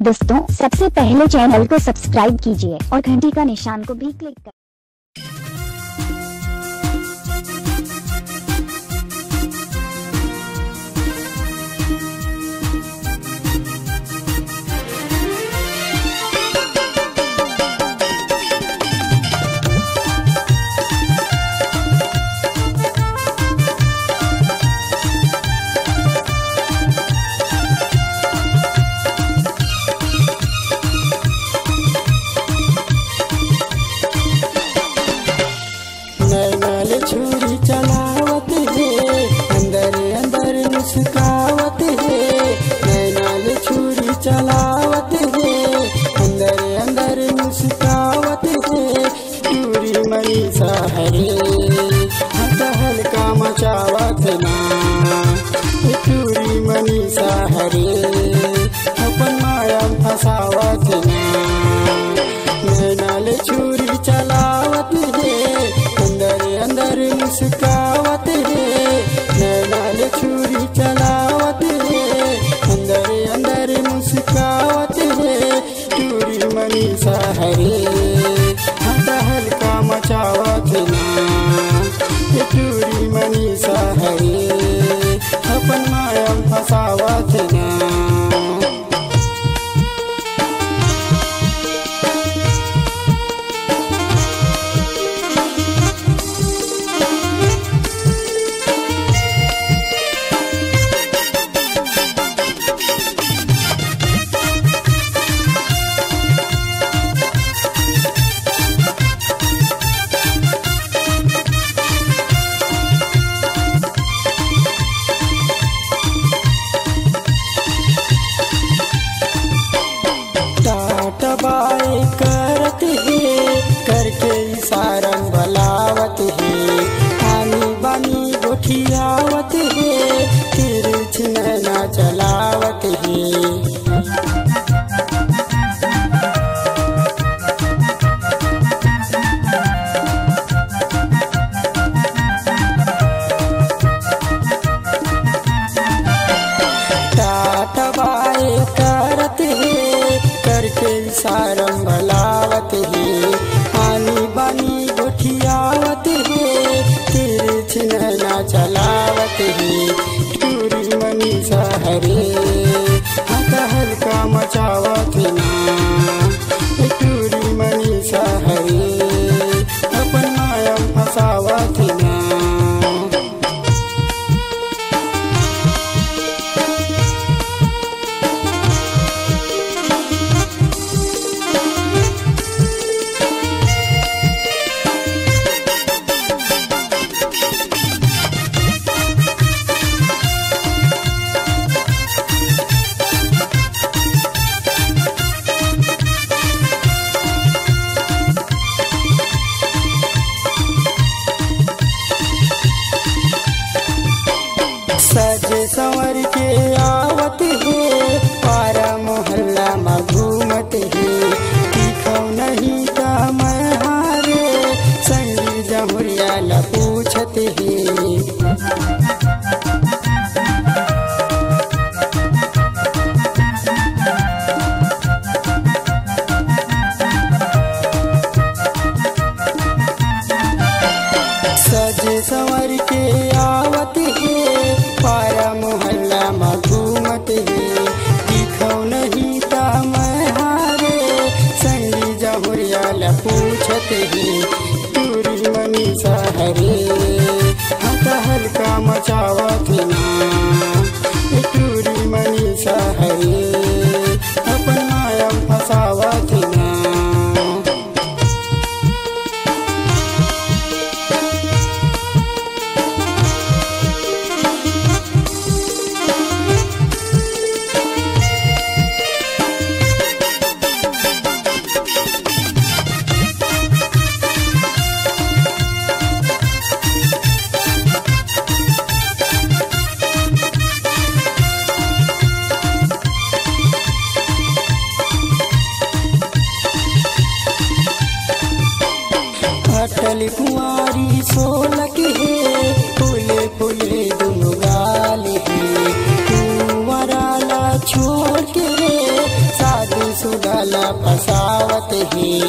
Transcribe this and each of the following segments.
दोस्तों सबसे पहले चैनल को सब्सक्राइब कीजिए और घंटी का निशान को भी क्लिक करें। छुरी चलावत है अंदर अंदर मुस्कावत है, नैनाल छुरी चलावत है अंदर अंदर मुस्कावत है। चूरी मनीषा हरे हल्का मचावत ना, चूरी मनीषा हरे अपन माया फसावत ना। नैनाल छुरी चलावत है अंदर मुस्कावत है, नैनाल छुरी चलावत है अंदर अंदर मुस्कावत है। चूरी मनीषा हरे हल्का मचावत ना, चूरी मनीषा हरे अपन माया फसावत ना। बाय करत है करके इशारा बलावत है, आनी बानी गोठियावत है तिरछ नैना चलावत है। बाय करत है करके सारम भलावत है, आनी बानी गोठियावत है तिरछ नैना चलावत है। चूरी मनीषा हरे हल्का मचावत ना, चूरी मनीषा हरे अपन माया फसावत ना। सजे संवर के आवत है पारा मोहल्ला में घूमत है, दिखौ नहीं का मैं हारे संगी जमुरिया ला पूछत है। सजे संवर के आवत है पारा मोहल्ला में घूमत है, दिखौ नहीं ता मैं हारे संगी जमुरिया ला पूछत है। चूरी मनीषा हरे हल्का मचावत ना, चूरी मनीषा हरे अपन माया फसावत ना। फसावत है।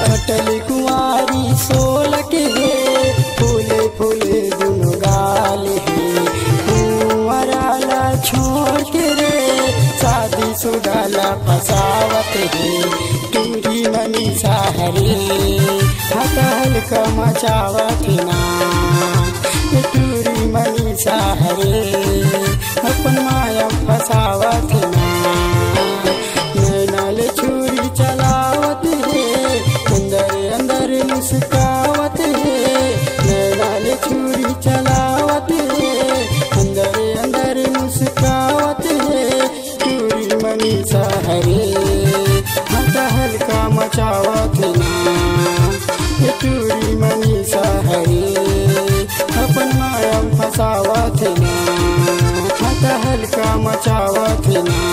अटल कुंवारी 16 के है, फूले फूले दुनो गाल है। कुंवराला छोड़ के रे शादी सुडाला फसावत है। टूरी मनीषा हरे हकल का मचावत ना। टूरी मनीषा हरे अपन माया फसावत ना। नैनाल छुरी चलावत है, अंदर अंदर मुस्कावत है। नैनाल छुरी चलावत है, अंदर अंदर मुस्कावत है। टूरी मनीषा हरे हल्का मचावत ना। टूरी मनीषा हरे अपन माया फसावत ना। हल्का मचावत ना।